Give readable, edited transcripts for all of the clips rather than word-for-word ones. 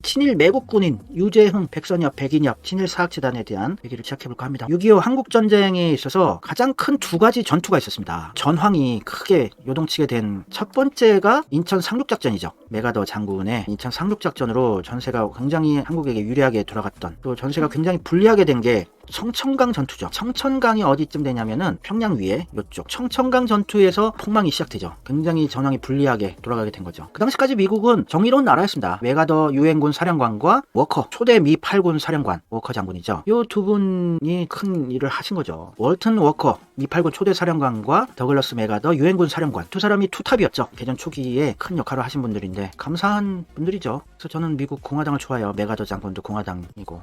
친일 매국군인 유재흥, 백선엽, 백인엽 친일 사학재단에 대한 얘기를 시작해볼까 합니다. 6.25 한국전쟁에 있어서 가장 큰 두 가지 전투가 있었습니다. 전황이 크게 요동치게 된 첫 번째가 인천 상륙작전이죠. 메가더 장군의 인천 상륙작전으로 전세가 굉장히 한국에게 유리하게 돌아갔던, 또 전세가 굉장히 불리하게 된 게 청천강 전투죠. 청천강이 어디쯤 되냐면은 평양 위에 이쪽 청천강 전투에서 폭망이 시작되죠. 굉장히 전황이 불리하게 돌아가게 된 거죠. 그 당시까지 미국은 정의로운 나라였습니다. 메가더 유엔군 사령관과 워커 초대 미 8군 사령관 워커 장군이죠. 이 두 분이 큰 일을 하신 거죠. 월튼 워커 미 8군 초대 사령관과 더글러스 메가더 유엔군 사령관, 두 사람이 투탑이었죠. 개전 초기에 큰 역할을 하신 분들인데 감사한 분들이죠. 그래서 저는 미국 공화당을 좋아해요. 메가더 장군도 공화당이고.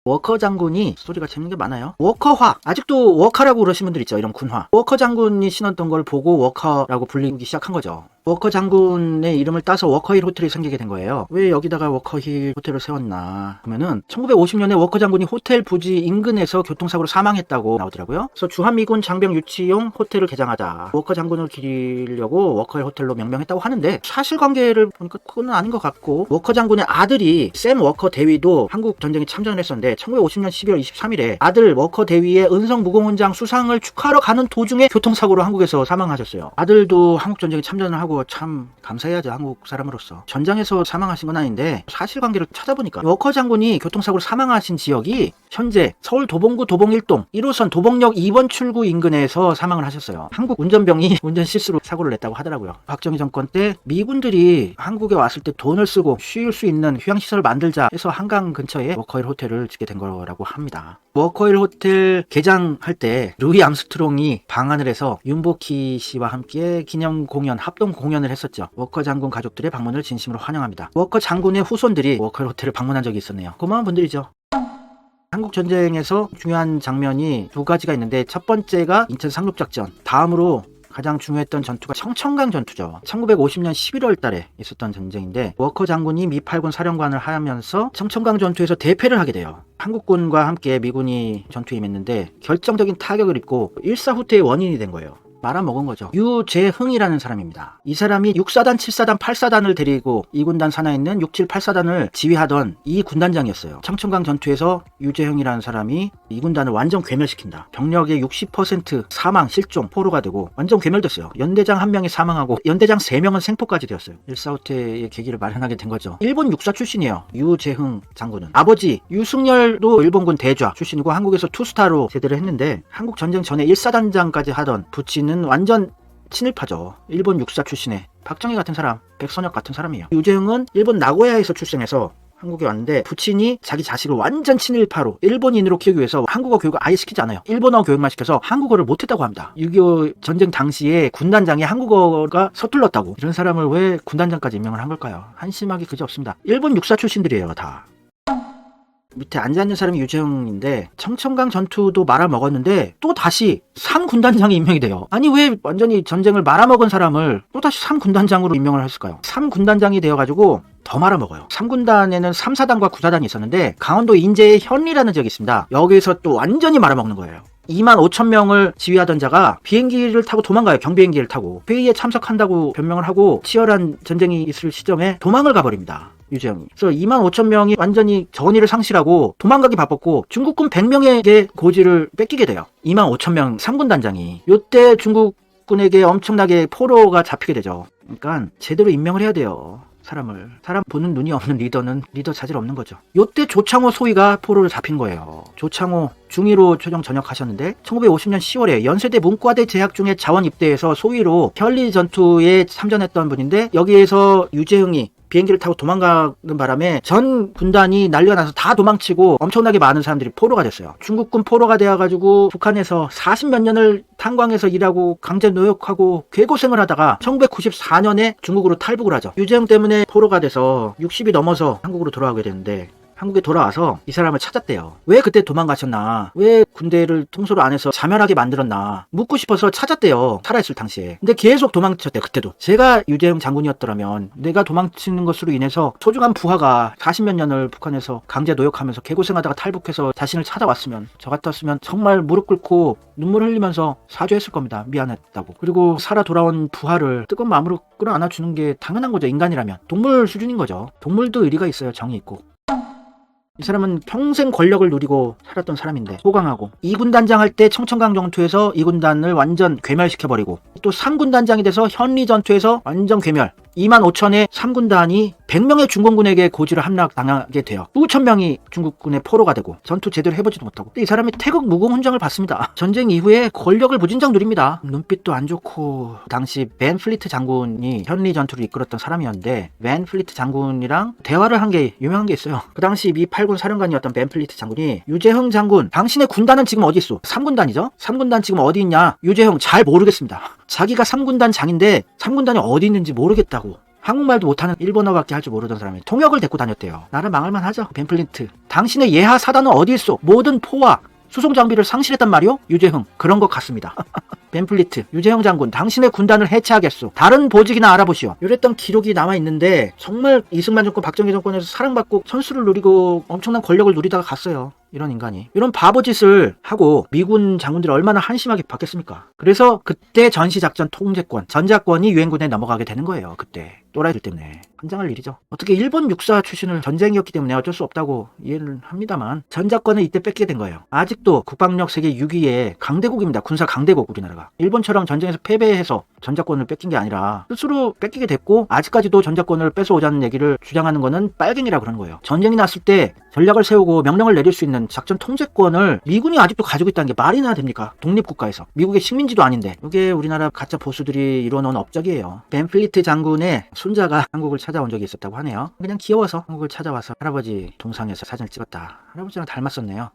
워커 장군이 스토리가 재밌는 게 많아요. 워커화, 아직도 워커라고 그러신 분들 있죠. 이런 군화. 워커 장군이 신었던 걸 보고 워커라고 불리기 시작한 거죠. 워커 장군의 이름을 따서 워커힐 호텔이 생기게 된 거예요. 왜 여기다가 워커힐 호텔을 세웠나 하면은 1950년에 워커 장군이 호텔 부지 인근에서 교통사고로 사망했다고 나오더라고요. 그래서 주한미군 장병 유치용 호텔을 개장하자, 워커 장군을 기리려고 워커힐 호텔로 명명했다고 하는데, 사실관계를 보니까 그건 아닌 것 같고, 워커 장군의 아들이 샘 워커 대위도 한국 전쟁에 참전을 했었는데 1950년 12월 23일에 아들 워커 대위의 은성 무공훈장 수상을 축하하러 가는 도중에 교통사고로 한국에서 사망하셨어요. 아들도 한국 전쟁에 참전을 하고 참 감사해야죠. 한국 사람으로서. 전장에서 사망하신 건 아닌데 사실관계를 찾아보니까 워커 장군이 교통사고로 사망하신 지역이 현재 서울 도봉구 도봉 1동 1호선 도봉역 2번 출구 인근에서 사망을 하셨어요. 한국 운전병이 운전 실수로 사고를 냈다고 하더라고요. 박정희 정권 때 미군들이 한국에 왔을 때 돈을 쓰고 쉴 수 있는 휴양시설을 만들자 해서 한강 근처에 워커힐 호텔을 짓게 된 거라고 합니다. 워커힐 호텔 개장할 때 루이 암스트롱이 방한을 해서 윤복희 씨와 함께 기념 공연, 합동 공연을 했었죠. 워커 장군 가족들의 방문을 진심으로 환영합니다. 워커 장군의 후손들이 워커힐 호텔을 방문한 적이 있었네요. 고마운 분들이죠. 한국 전쟁에서 중요한 장면이 두 가지가 있는데, 첫 번째가 인천 상륙작전, 다음으로 가장 중요했던 전투가 청천강 전투죠. 1950년 11월 달에 있었던 전쟁인데, 워커 장군이 미 8군 사령관을 하면서 청천강 전투에서 대패를 하게 돼요. 한국군과 함께 미군이 전투에 임했는데 결정적인 타격을 입고 일사후퇴의 원인이 된 거예요. 말아먹은 거죠. 유재흥이라는 사람입니다. 이 사람이 6사단, 7사단, 8사단을 데리고 2군단 산하에 있는 6, 7, 8사단을 지휘하던 이 군단장이었어요. 청천강 전투에서 유재흥이라는 사람이 2군단을 완전 괴멸시킨다. 병력의 60% 사망, 실종, 포로가 되고 완전 괴멸됐어요. 연대장 1명이 사망하고 연대장 3명은 생포까지 되었어요. 일사후퇴의 계기를 마련하게 된 거죠. 일본 육사 출신이에요. 유재흥 장군은. 아버지 유승열도 일본군 대좌 출신이고 한국에서 투스타로 제대를 했는데, 한국 전쟁 전에 1사단장까지 하던 부친은 완전 친일파죠. 일본 육사 출신의 박정희 같은 사람, 백선엽 같은 사람이에요. 유재흥은 일본 나고야에서 출생해서 한국에 왔는데, 부친이 자기 자식을 완전 친일파로 일본인으로 키우기 위해서 한국어 교육을 아예 시키지 않아요. 일본어 교육만 시켜서 한국어를 못했다고 합니다. 6.25 전쟁 당시에 군단장이 한국어가 서툴렀다고. 이런 사람을 왜 군단장까지 임명을 한 걸까요? 한심하기 그지없습니다. 일본 육사 출신들이에요, 다. 밑에 앉아있는 사람이 유재흥인데, 청천강 전투도 말아먹었는데 또 다시 3군단장이 임명이 돼요. 아니 왜 완전히 전쟁을 말아먹은 사람을 또 다시 3군단장으로 임명을 했을까요? 3군단장이 되어가지고 더 말아먹어요. 3군단에는 3사단과 9사단이 있었는데 강원도 인제의 현리라는 지역이 있습니다. 여기서 또 완전히 말아먹는 거예요. 25,000명을 지휘하던 자가 비행기를 타고 도망가요. 경비행기를 타고. 회의에 참석한다고 변명을 하고 치열한 전쟁이 있을 시점에 도망을 가버립니다. 유재흥이. 그래서 25,000명이 완전히 정의를 상실하고 도망가기 바빴고 중국군 100명에게 고지를 뺏기게 돼요. 25,000명 3군단장이. 요때 중국군에게 엄청나게 포로가 잡히게 되죠. 그러니까 제대로 임명을 해야 돼요. 사람 보는 눈이 없는 리더는 리더 자질 없는 거죠. 요때 조창호 소위가 포로를 잡힌 거예요. 조창호 중위로 최종 전역하셨는데 1950년 10월에 연세대 문과대 재학 중에 자원 입대해서 소위로 현리 전투에 참전했던 분인데, 여기에서 유재흥이 비행기를 타고 도망가는 바람에 전 군단이 난리가 나서 다 도망치고 엄청나게 많은 사람들이 포로가 됐어요. 중국군 포로가 되어가지고 북한에서 40몇 년을 탄광에서 일하고 강제 노역하고 괴고생을 하다가 1994년에 중국으로 탈북을 하죠. 유재흥 때문에 포로가 돼서 60이 넘어서 한국으로 돌아오게 되는데, 한국에 돌아와서 이 사람을 찾았대요. 왜 그때 도망가셨나? 왜 군대를 통솔 안 해서 자멸하게 만들었나? 묻고 싶어서 찾았대요. 살아있을 당시에. 근데 계속 도망쳤대요. 그때도. 제가 유재흥 장군이었더라면 내가 도망치는 것으로 인해서 소중한 부하가 40몇 년을 북한에서 강제 노역하면서 개고생하다가 탈북해서 자신을 찾아왔으면, 저 같았으면 정말 무릎 꿇고 눈물 흘리면서 사죄했을 겁니다. 미안했다고. 그리고 살아 돌아온 부하를 뜨거운 마음으로 끌어안아주는 게 당연한 거죠. 인간이라면. 동물 수준인 거죠. 동물도 의리가 있어요. 정이 있고. 이 사람은 평생 권력을 누리고 살았던 사람인데 호강하고 2군 단장 할 때 청천강 전투에서 2군 단을 완전 괴멸시켜버리고 또 3군 단장이 돼서 현리 전투에서 완전 괴멸. 25,000의 3군 단이 100명의 중공군에게 고지를 함락당하게 돼요. 수천 명이 중국군의 포로가 되고 전투 제대로 해보지도 못하고. 이 사람이 태극 무공훈장을 받습니다. 전쟁 이후에 권력을 무진장 누립니다. 눈빛도 안 좋고. 당시 벤 플리트 장군이 현리 전투를 이끌었던 사람이었는데 벤 플리트 장군이랑 대화를 한 게 유명한 게 있어요. 그 당시 미 8군 사령관이었던 벤 플리트 장군이 유재흥 장군, 당신의 군단은 지금 어디 있어? 3군단이죠? 3군단 지금 어디 있냐? 유재흥 잘 모르겠습니다. 자기가 3군단 장인데 3군단이 어디 있는지 모르겠다고. 한국말도 못하는 일본어밖에 할 줄 모르던 사람이 통역을 데리고 다녔대요. 나라 망할만 하죠. 벤 플리트. 당신의 예하 사단은 어디 있어? 모든 포와 수송 장비를 상실했단 말이오? 유재흥. 그런 것 같습니다. 벤 플리트, 유재흥 장군, 당신의 군단을 해체하겠소. 다른 보직이나 알아보시오. 이랬던 기록이 남아있는데 정말 이승만 정권, 박정희 정권에서 사랑받고 선수를 누리고 엄청난 권력을 누리다가 갔어요. 이런 인간이. 이런 바보짓을 하고 미군 장군들이 얼마나 한심하게 받겠습니까? 그래서 그때 전시작전 통제권, 전자권이 유엔군에 넘어가게 되는 거예요. 그때. 또라이들 때문에. 환장할 일이죠. 어떻게 일본 육사 출신을, 전쟁이었기 때문에 어쩔 수 없다고 이해를 합니다만 전자권을 이때 뺏기게 된 거예요. 아직도 국방력 세계 6위의 강대국입니다. 군사 강대국 우리나라가. 일본처럼 전쟁에서 패배해서 전자권을 뺏긴 게 아니라 스스로 뺏기게 됐고 아직까지도 전자권을 뺏어오자는 얘기를 주장하는 거는 빨갱이라 그러는 거예요. 전쟁이 났을 때 전략을 세우고 명령을 내릴 수 있는 작전 통제권을 미군이 아직도 가지고 있다는 게 말이나 됩니까? 독립국가에서. 미국의 식민지도 아닌데. 이게 우리나라 가짜 보수들이 이뤄놓은 업적이에요. 벤 플리트 장군의 손자가 한국을 찾아온 적이 있었다고 하네요. 그냥 귀여워서 한국을 찾아와서 할아버지 동상에서 사진을 찍었다. 할아버지랑 닮았었네요.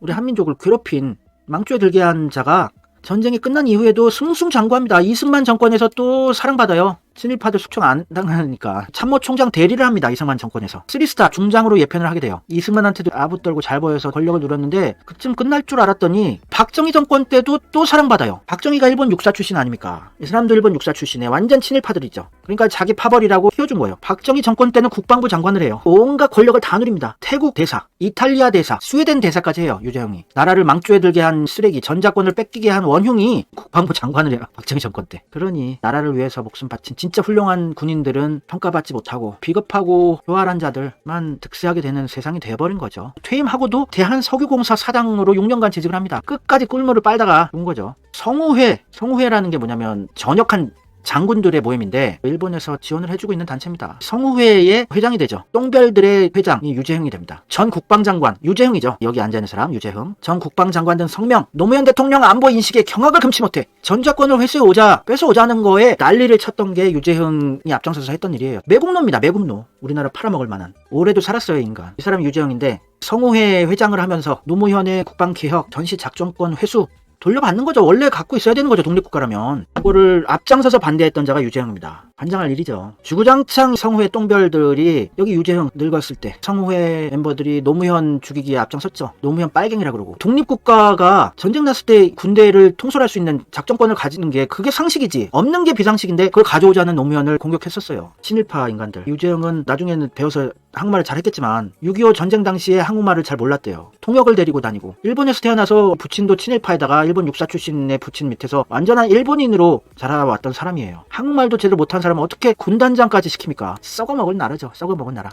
우리 한민족을 괴롭힌, 망조에 들게 한 자가 전쟁이 끝난 이후에도 승승장구합니다. 이승만 정권에서 또 사랑받아요. 친일파들 숙청 안 당하니까 참모총장 대리를 합니다. 이승만 정권에서 3스타 중장으로 예편을 하게 돼요. 이승만한테도 아부 떨고 잘 보여서 권력을 누렸는데 그쯤 끝날 줄 알았더니 박정희 정권 때도 또 사랑받아요. 박정희가 일본 육사 출신 아닙니까? 이 사람도 일본 육사 출신에 완전 친일파들이죠. 그러니까 자기 파벌이라고 키워준 거예요. 박정희 정권 때는 국방부 장관을 해요. 온갖 권력을 다 누립니다. 태국 대사, 이탈리아 대사, 스웨덴 대사까지 해요. 유재흥이. 나라를 망조에 들게 한 쓰레기, 전자권을 뺏기게 한 원흉이 국방부 장관을 해요. 박정희 정권 때. 그러니 나라를 위해서 목숨 바친 진짜 훌륭한 군인들은 평가받지 못하고 비겁하고 교활한 자들만 득세하게 되는 세상이 돼버린 거죠. 퇴임하고도 대한석유공사 사장으로 6년간 재직을 합니다. 끝까지 꿀물을 빨다가 온 거죠. 성우회라는 게 뭐냐면 전역한 장군들의 모임인데 일본에서 지원을 해주고 있는 단체입니다. 성우회의 회장이 되죠. 똥별들의 회장이 유재흥이 됩니다. 전 국방장관 유재흥이죠. 여기 앉아있는 사람 유재흥. 전 국방장관 등 성명, 노무현 대통령 안보 인식에 경악을 금치 못해 전자권을 회수해오자 뺏어오자는 거에 난리를 쳤던 게 유재흥이 앞장서서 했던 일이에요. 매국노입니다. 매국노. 우리나라 팔아먹을 만한. 오래도 살았어요 인간. 이 사람이 유재흥인데 성우회 회장을 하면서 노무현의 국방개혁, 전시작전권 회수 돌려받는 거죠. 원래 갖고 있어야 되는 거죠. 독립국가라면. 그거를 앞장서서 반대했던 자가 유재흥입니다. 반장할 일이죠. 주구장창 성우회 똥별들이 여기 유재흥 늙었을 때 성우회 멤버들이 노무현 죽이기에 앞장섰죠. 노무현 빨갱이라 그러고. 독립국가가 전쟁 났을 때 군대를 통솔할 수 있는 작전권을 가지는 게 그게 상식이지. 없는 게 비상식인데 그걸 가져오자는 노무현을 공격했었어요. 친일파 인간들. 유재흥은 나중에는 배워서 한국말을 잘했겠지만 6.25 전쟁 당시에 한국말을 잘 몰랐대요. 통역을 데리고 다니고. 일본에서 태어나서 부친도 친일파에다가 일본 육사 출신의 부친 밑에서 완전한 일본인으로 자라왔던 사람이에요. 한국말도 제대로 못한 사람은 어떻게 군단장까지 시킵니까? 썩어먹을 나라죠. 썩어먹은 나라.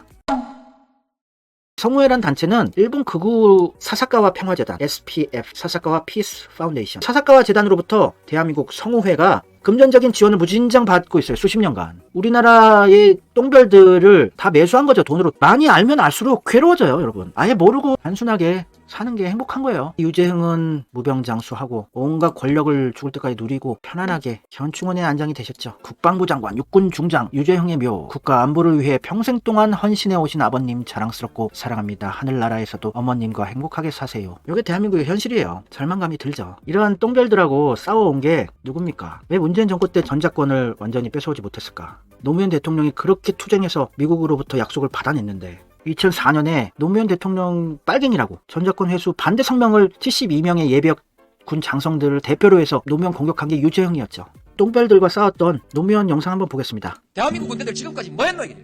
성우회란 단체는 일본 극우 사사카와 평화재단 SPF 사사카와 피스 파운데이션 사사카와 재단으로부터 대한민국 성우회가 금전적인 지원을 무진장 받고 있어요. 수십 년간. 우리나라의 똥별들을 다 매수한 거죠. 돈으로. 많이 알면 알수록 괴로워져요. 여러분. 아예 모르고 단순하게 사는 게 행복한 거예요. 유재흥은 무병장수하고 온갖 권력을 죽을 때까지 누리고 편안하게 현충원에 안장이 되셨죠. 국방부 장관, 육군 중장, 유재흥의 묘. 국가 안보를 위해 평생 동안 헌신해 오신 아버님 자랑스럽고 사랑합니다. 하늘나라에서도 어머님과 행복하게 사세요. 이게 대한민국의 현실이에요. 절망감이 들죠. 이러한 똥별들하고 싸워온 게 누굽니까? 왜 문재인 정권 때 전자권을 완전히 뺏어오지 못했을까? 노무현 대통령이 그렇게 투쟁해서 미국으로부터 약속을 받아냈는데 2004년에 노무현 대통령 빨갱이라고 전작권 회수 반대 성명을 72명의 예비역 군 장성들을 대표로 해서 노무현 공격한 게 유재흥이었죠. 똥별들과 싸웠던 노무현 영상 한번 보겠습니다. 대한민국 군대들 지금까지 뭐 했노 이게?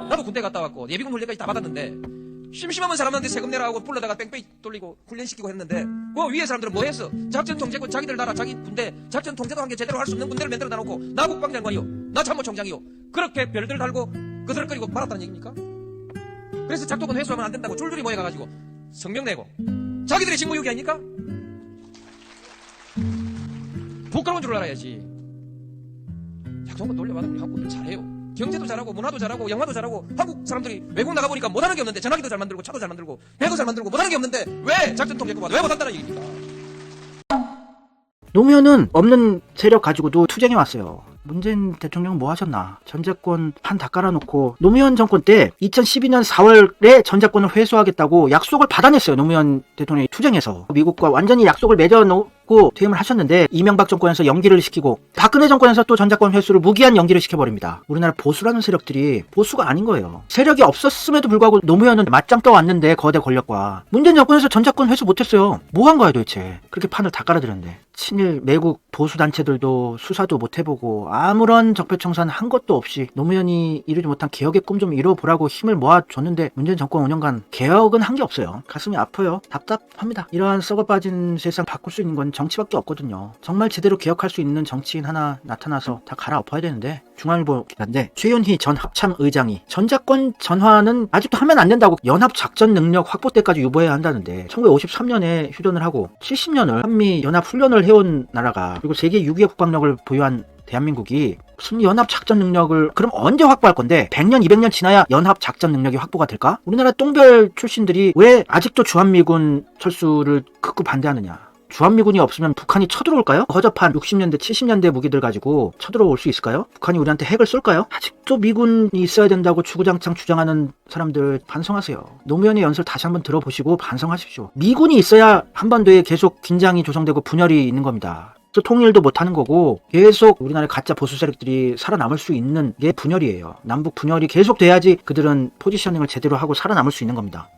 나도 군대 갔다 왔고 예비군 훈련까지 다 받았는데 심심하면 사람한테 세금 내라 하고 불러다가 뺑뺑이 돌리고 훈련시키고 했는데 그 위에 사람들은 뭐 했어? 작전 통제권 자기들 나라 자기 군대 작전 통제도 한 게 제대로 할 수 없는 군대를 만들어 놔놓고 나 국방장관이요 나 참모총장이요 그렇게 별들 달고 그들거리고 말았다는 얘기입니까? 그래서 작동권 회수하면 안 된다고 줄줄이 모여가가지고 성명 내고 자기들의 직무유기 아닙니까? 부끄러운 줄 알아야지. 작동권 돌려받으면 우리 한국은 잘해요. 경제도 잘하고 문화도 잘하고 영화도 잘하고 한국 사람들이 외국 나가보니까 못하는 게 없는데 전화기도 잘 만들고 차도 잘 만들고 배도 잘 만들고 못하는 게 없는데 왜 작전 통제권 왜 못한다는 얘기입니까? 노무현은 없는 세력 가지고도 투쟁해 왔어요. 문재인 대통령은 뭐 하셨나? 전작권 판 다 깔아놓고 노무현 정권 때 2012년 4월에 전작권을 회수하겠다고 약속을 받아냈어요. 노무현 대통령이 투쟁해서 미국과 완전히 약속을 맺어놓고 퇴임을 하셨는데 이명박 정권에서 연기를 시키고 박근혜 정권에서 또 전작권 회수를 무기한 연기를 시켜버립니다. 우리나라 보수라는 세력들이 보수가 아닌 거예요. 세력이 없었음에도 불구하고 노무현은 맞짱 떠왔는데 거대 권력과 문재인 정권에서 전작권 회수 못했어요. 뭐 한 거야 도대체. 그렇게 판을 다 깔아드렸는데 친일 매국 보수단체들도 수사도 못해보고 아무런 적폐청산 한 것도 없이 노무현이 이루지 못한 개혁의 꿈 좀 이뤄보라고 힘을 모아줬는데 문재인 정권 5년간 개혁은 한 게 없어요. 가슴이 아파요. 답답합니다. 이러한 썩어빠진 세상 바꿀 수 있는 건 정치밖에 없거든요. 정말 제대로 개혁할 수 있는 정치인 하나 나타나서 다 갈아엎어야 되는데 중앙일보 기자인데 최윤희 전 합참의장이 전작권 전환은 아직도 하면 안 된다고 연합작전 능력 확보 때까지 유보해야 한다는데 1953년에 휴전을 하고 70년을 한미 연합훈련을 해온 나라가 그리고 세계 6위의 국방력을 보유한 대한민국이 무슨 연합작전 능력을 그럼 언제 확보할 건데 100년 200년 지나야 연합작전 능력이 확보가 될까? 우리나라 똥별 출신들이 왜 아직도 주한미군 철수를 극구 반대하느냐? 주한미군이 없으면 북한이 쳐들어올까요? 허접한 60년대 70년대 무기들 가지고 쳐들어올 수 있을까요? 북한이 우리한테 핵을 쏠까요? 아직도 미군이 있어야 된다고 주구장창 주장하는 사람들 반성하세요. 노무현의 연설 다시 한번 들어보시고 반성하십시오. 미군이 있어야 한반도에 계속 긴장이 조성되고 분열이 있는 겁니다. 통일도 못하는 거고 계속 우리나라의 가짜 보수 세력들이 살아남을 수 있는 게 분열이에요. 남북 분열이 계속 돼야지 그들은 포지셔닝을 제대로 하고 살아남을 수 있는 겁니다.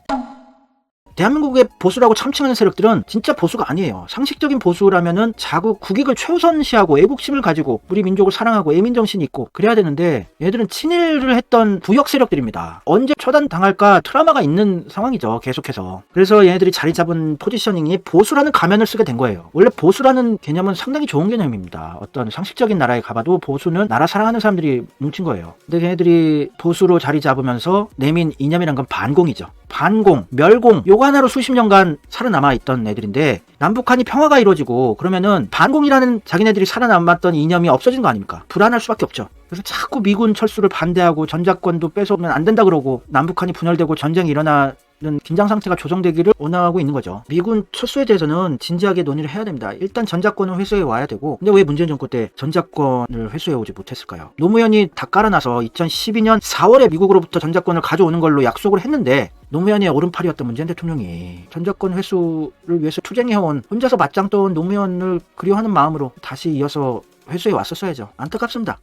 대한민국의 보수라고 참칭하는 세력들은 진짜 보수가 아니에요. 상식적인 보수라면은 자국 국익을 최우선시하고 애국심을 가지고 우리 민족을 사랑하고 애민정신이 있고 그래야 되는데 얘들은 친일을 했던 부역 세력들입니다. 언제 처단당할까 트라우마가 있는 상황이죠. 계속해서. 그래서 얘네들이 자리 잡은 포지셔닝이 보수라는 가면을 쓰게 된 거예요. 원래 보수라는 개념은 상당히 좋은 개념입니다. 어떤 상식적인 나라에 가봐도 보수는 나라 사랑하는 사람들이 뭉친 거예요. 근데 얘네들이 보수로 자리 잡으면서 내민 이념이란 건 반공이죠. 반공, 멸공 요거 하나로 수십 년간 살아남아 있던 애들인데 남북한이 평화가 이루어지고 그러면은 반공이라는 자기네들이 살아남았던 이념이 없어진 거 아닙니까? 불안할 수밖에 없죠. 그래서 자꾸 미군 철수를 반대하고 전작권도 뺏어오면 안 된다 그러고 남북한이 분열되고 전쟁이 일어나는 긴장 상태가 조정되기를 원하고 있는 거죠. 미군 철수에 대해서는 진지하게 논의를 해야 됩니다. 일단 전작권을 회수해 와야 되고 근데 왜 문재인 정권 때 전작권을 회수해 오지 못했을까요? 노무현이 다 깔아놔서 2012년 4월에 미국으로부터 전작권을 가져오는 걸로 약속을 했는데 노무현의 오른팔이었던 문재인 대통령이 전작권 회수를 위해서 투쟁해온 혼자서 맞짱 떠온 노무현을 그리워하는 마음으로 다시 이어서 회수해 왔었어야죠. 안타깝습니다.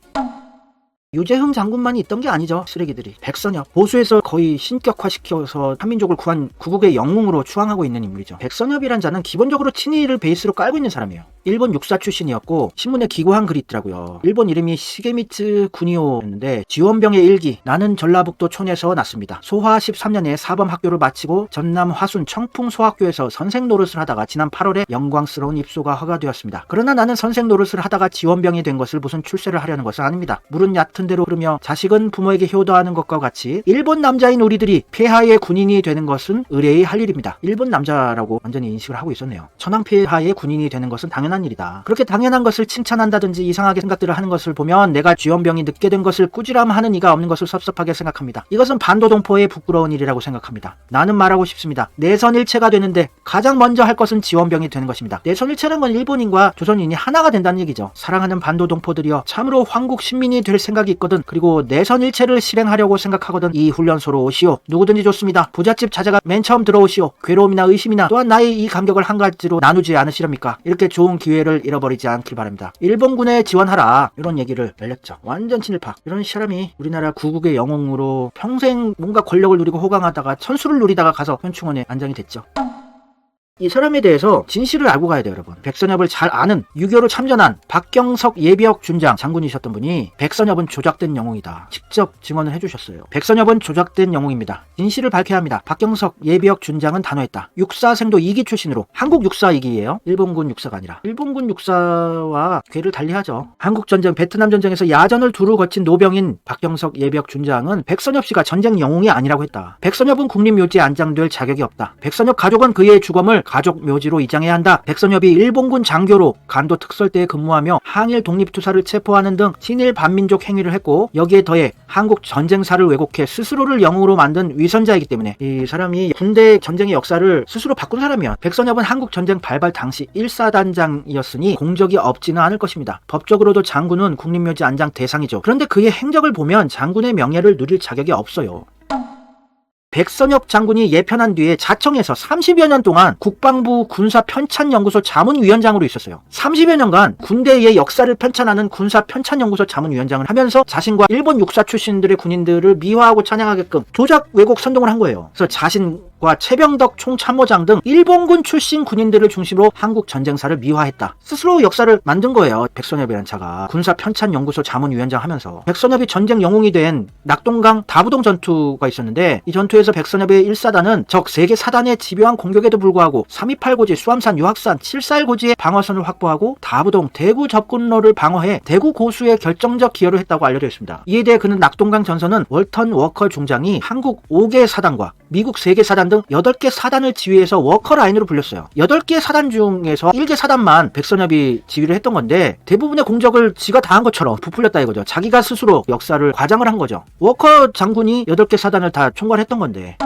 유재흥 장군만이 있던 게 아니죠. 쓰레기들이. 백선엽. 보수에서 거의 신격화시켜서 한민족을 구한 구국의 영웅으로 추앙하고 있는 인물이죠. 백선엽이란 자는 기본적으로 친일을 베이스로 깔고 있는 사람이에요. 일본 육사 출신이었고 신문에 기고한 글이 있더라고요. 일본 이름이 시게미츠 구니오였는데 지원병의 일기 나는 전라북도 촌에서 났습니다. 소화 13년에 사범학교를 마치고 전남 화순 청풍소학교에서 선생 노릇을 하다가 지난 8월에 영광스러운 입소가 허가되었습니다. 그러나 나는 선생 노릇을 하다가 지원병이 된 것을 무슨 출세를 하려는 것은 아닙니다. 물은 얕은 대로 흐르며 자식은 부모에게 효도하는 것과 같이 일본 남자인 우리들이 폐하의 군인이 되는 것은 의뢰의 할 일입니다. 일본 남자라고 완전히 인식을 하고 있었네요. 천황 폐하의 군인이 되는 것은 당연한 일이다. 그렇게 당연한 것을 칭찬한다든지 이상하게 생각들을 하는 것을 보면 내가 지원병이 늦게 된 것을 꾸지람하는 이가 없는 것을 섭섭하게 생각합니다. 이것은 반도동포의 부끄러운 일이라고 생각합니다. 나는 말하고 싶습니다. 내선일체가 되는데 가장 먼저 할 것은 지원병이 되는 것입니다. 내선일체란 건 일본인과 조선인이 하나가 된다는 얘기죠. 사랑하는 반도동포들이여 참으로 황국 신민이 될 생각이 있거든 그리고 내선일체를 실행하려고 생각하거든 이 훈련소로 오시오. 누구든지 좋습니다. 부잣집 자제가 맨 처음 들어오시오. 괴로움이나 의심이나 또한 나의 이 감격을 한 가지로 나누지 않으시렵니까? 이렇게 좋은 기회를 잃어버리지 않길 바랍니다. 일본군에 지원하라 이런 얘기를 날렸죠. 완전 친일파. 이런 사람이 우리나라 구국의 영웅으로 평생 뭔가 권력을 누리고 호강하다가 천수를 누리다가 가서 현충원에 안장이 됐죠. 이 사람에 대해서 진실을 알고 가야 돼요, 여러분. 백선엽을 잘 아는 6.25로 참전한 박경석 예비역 준장 장군이셨던 분이 백선엽은 조작된 영웅이다. 직접 증언을 해주셨어요. 백선엽은 조작된 영웅입니다. 진실을 밝혀야 합니다. 박경석 예비역 준장은 단호했다. 육사생도 2기 출신으로 한국 육사 2기예요. 일본군 육사가 아니라. 일본군 육사와 궤를 달리하죠. 한국전쟁, 베트남 전쟁에서 야전을 두루 거친 노병인 박경석 예비역 준장은 백선엽 씨가 전쟁 영웅이 아니라고 했다. 백선엽은 국립묘지에 안장될 자격이 없다. 백선엽 가족은 그의 주검을 가족 묘지로 이장해야 한다. 백선엽이 일본군 장교로 간도 특설대에 근무하며 항일 독립투사를 체포하는 등 친일 반민족 행위를 했고 여기에 더해 한국 전쟁사를 왜곡해 스스로를 영웅으로 만든 위선자이기 때문에 이 사람이 군대 전쟁의 역사를 스스로 바꾼 사람이야. 백선엽은 한국 전쟁 발발 당시 1사단장이었으니 공적이 없지는 않을 것입니다. 법적으로도 장군은 국립묘지 안장 대상이죠. 그런데 그의 행적을 보면 장군의 명예를 누릴 자격이 없어요. 백선엽 장군이 예편한 뒤에 자청에서 30여 년 동안 국방부 군사편찬연구소 자문위원장으로 있었어요. 30여 년간 군대의 역사를 편찬하는 군사편찬연구소 자문위원장을 하면서 자신과 일본 육사 출신들의 군인들을 미화하고 찬양하게끔 조작 왜곡 선동을 한 거예요. 그래서 자신과 최병덕 총참모장 등 일본군 출신 군인들을 중심으로 한국 전쟁사를 미화했다. 스스로 역사를 만든 거예요. 백선엽이라는 자가 군사편찬연구소 자문위원장 하면서. 백선엽이 전쟁 영웅이 된 낙동강 다부동 전투가 있었는데 이 전투에서 백선엽의 1사단은 적 3개 사단의 집요한 공격에도 불구하고 328고지, 수암산, 유학산, 741고지의 방어선을 확보하고 다부동, 대구 접근로를 방어해 대구 고수에 결정적 기여를 했다고 알려져 있습니다. 이에 대해 그는 낙동강 전선은 월턴 워커 중장이 한국 5개 사단과 미국 3개 사단 등 8개 사단을 지휘해서 워커 라인으로 불렸어요. 8개 사단 중에서 1개 사단만 백선엽이 지휘를 했던 건데 대부분의 공적을 지가 다 한 것처럼 부풀렸다 이거죠. 자기가 스스로 역사를 과장을 한 거죠. 워커 장군이 8개 사단을 다 총괄했던 건데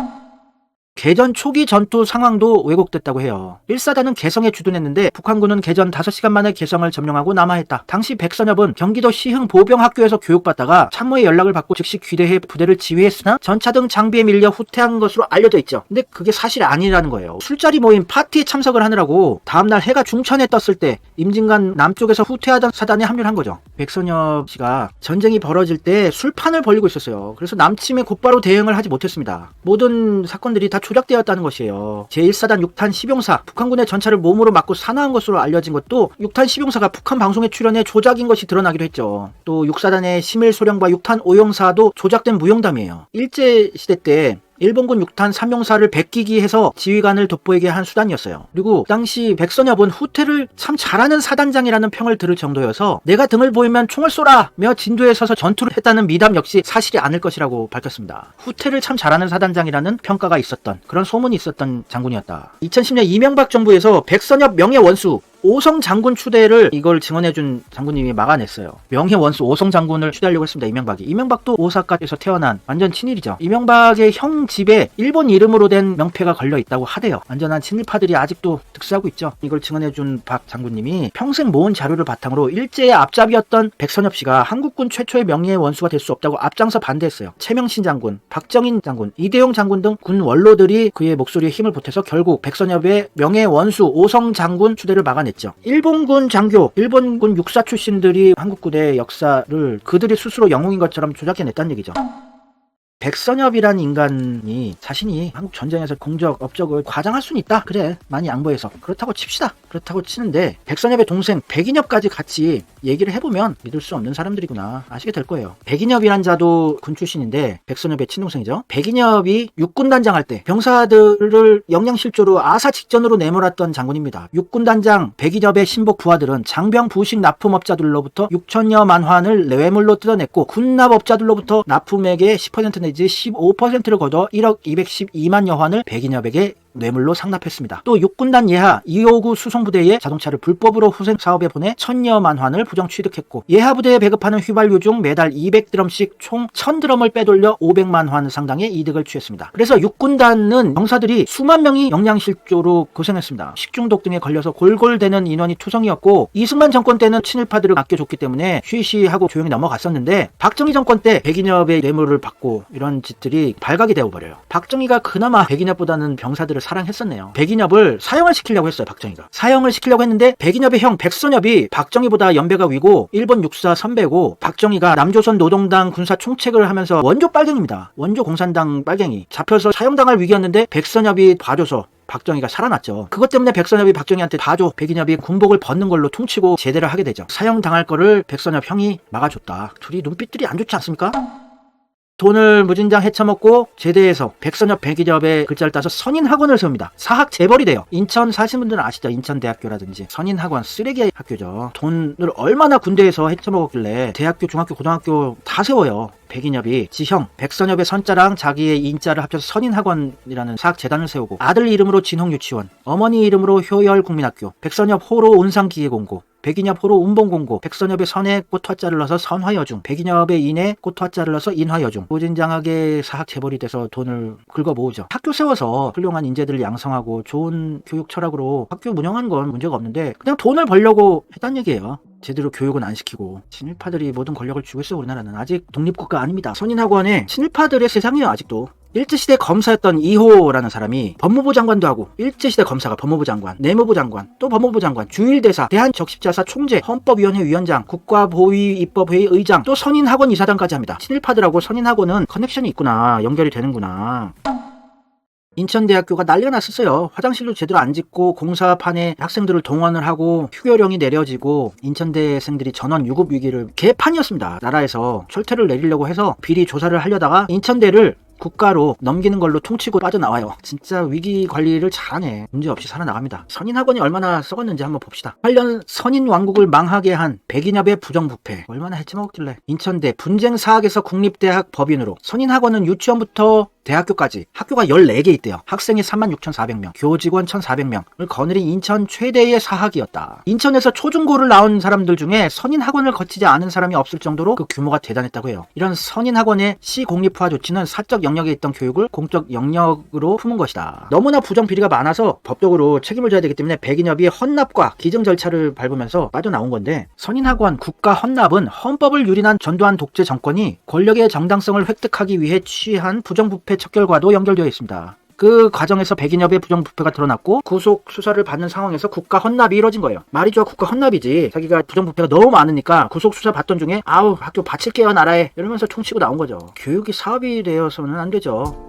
개전 초기 전투 상황도 왜곡됐다고 해요. 1사단은 개성에 주둔했는데 북한군은 개전 5시간 만에 개성을 점령하고 남하했다. 당시 백선엽은 경기도 시흥 보병학교에서 교육받다가 참모의 연락을 받고 즉시 귀대해 부대를 지휘했으나 전차 등 장비에 밀려 후퇴한 것으로 알려져 있죠. 근데 그게 사실이 아니라는 거예요. 술자리 모임 파티에 참석을 하느라고 다음날 해가 중천에 떴을 때 임진간 남쪽에서 후퇴하던 사단에 합류한 거죠. 백선엽 씨가 전쟁이 벌어질 때 술판을 벌리고 있었어요. 그래서 남침에 곧바로 대응을 하지 못했습니다. 모든 사건들이 다 조작되었다는 것이에요. 제1사단 6탄 시병사 북한군의 전차를 몸으로 맞고 산화한 것으로 알려진 것도 6탄 시병사가 북한 방송에 출연해 조작인 것이 드러나기도 했죠. 또 6사단의 심일소령과 6탄 오용사도 조작된 무용담이에요. 일제시대 때 일본군 6탄 3용사를 베끼기해서 지휘관을 돋보이게 한 수단이었어요. 그리고 당시 백선엽은 후퇴를 참 잘하는 사단장이라는 평을 들을 정도여서 내가 등을 보이면 총을 쏘라며 진도에 서서 전투를 했다는 미담 역시 사실이 아닐 것이라고 밝혔습니다. 후퇴를 참 잘하는 사단장이라는 평가가 있었던 그런 소문이 있었던 장군이었다. 2010년 이명박 정부에서 백선엽 명예원수 오성 장군 추대를 이걸 증언해준 장군님이 막아냈어요. 명예원수 오성 장군을 추대하려고 했습니다. 이명박이. 이명박도 오사카에서 태어난 완전 친일이죠. 이명박의 형 집에 일본 이름으로 된 명패가 걸려있다고 하대요. 완전한 친일파들이 아직도 득세하고 있죠. 이걸 증언해준 박 장군님이 평생 모은 자료를 바탕으로 일제의 앞잡이였던 백선엽 씨가 한국군 최초의 명예원수가 될 수 없다고 앞장서 반대했어요. 최명신 장군, 박정인 장군, 이대용 장군 등 군 원로들이 그의 목소리에 힘을 보태서 결국 백선엽의 명예원수 오성 장군 추대를 막아냈죠. 일본군 장교, 일본군 육사 출신들이 한국군의 역사를 그들이 스스로 영웅인 것처럼 조작해냈다는 얘기죠. 백선엽이란 인간이 자신이 한국 전쟁에서 공적, 업적을 과장할 수는 있다. 그래, 많이 양보해서. 그렇다고 칩시다. 그렇다고 치는데 백선엽의 동생 백인엽까지 같이 얘기를 해보면 믿을 수 없는 사람들이구나 아시게 될 거예요. 백인엽이란 자도 군 출신인데 백선엽의 친동생이죠. 백인엽이 육군단장 할 때 병사들을 영양실조로 아사 직전으로 내몰았던 장군입니다. 육군단장 백인엽의 신복 부하들은 장병 부식 납품업자들로부터 6천여만 환을 뇌물로 뜯어냈고 군납업자들로부터 납품액의 10% 내지 15%를 거둬 1억 212만여 환을 백인엽에게 뇌물로 상납했습니다. 또 육군단 예하 259 수송부대의 자동차를 불법으로 후생 사업에 보내 1000여만 환을 부정 취득했고 예하 부대에 배급하는 휘발유 중 매달 200드럼씩 총 1000드럼을 빼돌려 500만 환 상당의 이득을 취했습니다. 그래서 육군단은 병사들이 수만 명이 영양실조로 고생했습니다. 식중독 등에 걸려서 골골대는 인원이 투성이었고 이승만 정권 때는 친일파들을 아껴줬기 때문에 쉬쉬하고 조용히 넘어갔었는데 박정희 정권 때 백인엽의 뇌물을 받고 이런 짓들이 발각이 되어버려요. 박정희가 그나마 백인엽보다는 병사들을 백인엽이를 사랑했었네요. 백인엽을 사형을 시키려고 했어요, 박정희가. 사형을 시키려고 했는데 백인엽의 형 백선엽이 박정희보다 연배가 위고 일본 육사 선배고, 박정희가 남조선 노동당 군사 총책을 하면서 원조 빨갱입니다. 원조 공산당 빨갱이. 잡혀서 사형당할 위기였는데 백선엽이 봐줘서 박정희가 살아났죠. 그것 때문에 백선엽이 박정희한테 봐줘, 백인엽이 군복을 벗는 걸로 퉁치고 제대를 하게 되죠. 사형 당할 거를 백선엽 형이 막아줬다. 둘이 눈빛들이 안 좋지 않습니까? 돈을 무진장 헤쳐먹고 제대해서 백선엽, 백인엽의 글자를 따서 선인학원을 세웁니다. 사학 재벌이 돼요. 인천 사신 분들은 아시죠? 인천대학교라든지 선인학원, 쓰레기 학교죠. 돈을 얼마나 군대에서 헤쳐먹었길래 대학교, 중학교, 고등학교 다 세워요. 백인엽이 지형, 백선엽의 선자랑 자기의 인자를 합쳐서 선인학원이라는 사학재단을 세우고, 아들 이름으로 진홍유치원, 어머니 이름으로 효열국민학교, 백선엽 호로 운상기계공고, 백인엽 호로 운봉공고, 백선엽의 선에 꽃화자를 넣어서 선화여중, 백인엽의 인에 꽃화자를 넣어서 인화여중. 무진장하게 사학 재벌이 돼서 돈을 긁어 모으죠. 학교 세워서 훌륭한 인재들을 양성하고 좋은 교육 철학으로 학교 운영하는 건 문제가 없는데 그냥 돈을 벌려고 했단 얘기예요. 제대로 교육은 안 시키고. 친일파들이 모든 권력을 쥐고 있어. 우리나라는 아직 독립국가 아닙니다. 선인학원에 친일파들의 세상이에요. 아직도. 일제시대 검사였던 이호라는 사람이 법무부 장관도 하고, 일제시대 검사가 법무부 장관, 내무부 장관, 또 법무부 장관, 주일대사, 대한적십자사 총재, 헌법위원회 위원장, 국가보위입법회의 의장, 또 선인학원 이사장까지 합니다. 친일파들하고 선인학원은 커넥션이 있구나, 연결이 되는구나. 인천대학교가 난리가 났었어요. 화장실도 제대로 안 짓고 공사판에 학생들을 동원을 하고 휴교령이 내려지고 인천대생들이 전원 유급 위기를, 개판이었습니다. 나라에서 철퇴를 내리려고 해서 비리 조사를 하려다가 인천대를 국가로 넘기는 걸로 퉁치고 빠져나와요. 진짜 위기 관리를 잘하네. 문제없이 살아나갑니다. 선인학원이 얼마나 썩었는지 한번 봅시다. 8년 선인왕국을 망하게 한 백인엽의 부정부패 얼마나 해치먹었길래. 인천대 분쟁사학에서 국립대학 법인으로, 선인학원은 유치원부터 대학교까지 학교가 14개 있대요. 학생이 36,400명, 교직원 1,400명을 거느린 인천 최대의 사학이었다. 인천에서 초중고를 나온 사람들 중에 선인학원을 거치지 않은 사람이 없을 정도로 그 규모가 대단했다고 해요. 이런 선인학원의 시공립화 조치는 사적 영역에 있던 교육을 공적 영역으로 품은 것이다. 너무나 부정비리가 많아서 법적으로 책임을 져야 되기 때문에 백인엽이 헌납과 기증 절차를 밟으면서 빠져나온 건데, 선인학원 국가 헌납은 헌법을 유린한 전두환 독재 정권이 권력의 정당성을 획득하기 위해 취한 부정부패 척결과도 연결되어 있습니다. 그 과정에서 백인엽의 부정부패가 드러났고 구속 수사를 받는 상황에서 국가 헌납이 이뤄진 거예요. 말이 좋아 국가 헌납이지, 자기가 부정부패가 너무 많으니까 구속 수사 받던 중에 아우 학교 바칠게요 나라에 이러면서 총치고 나온 거죠. 교육이 사업이 되어서는 안 되죠.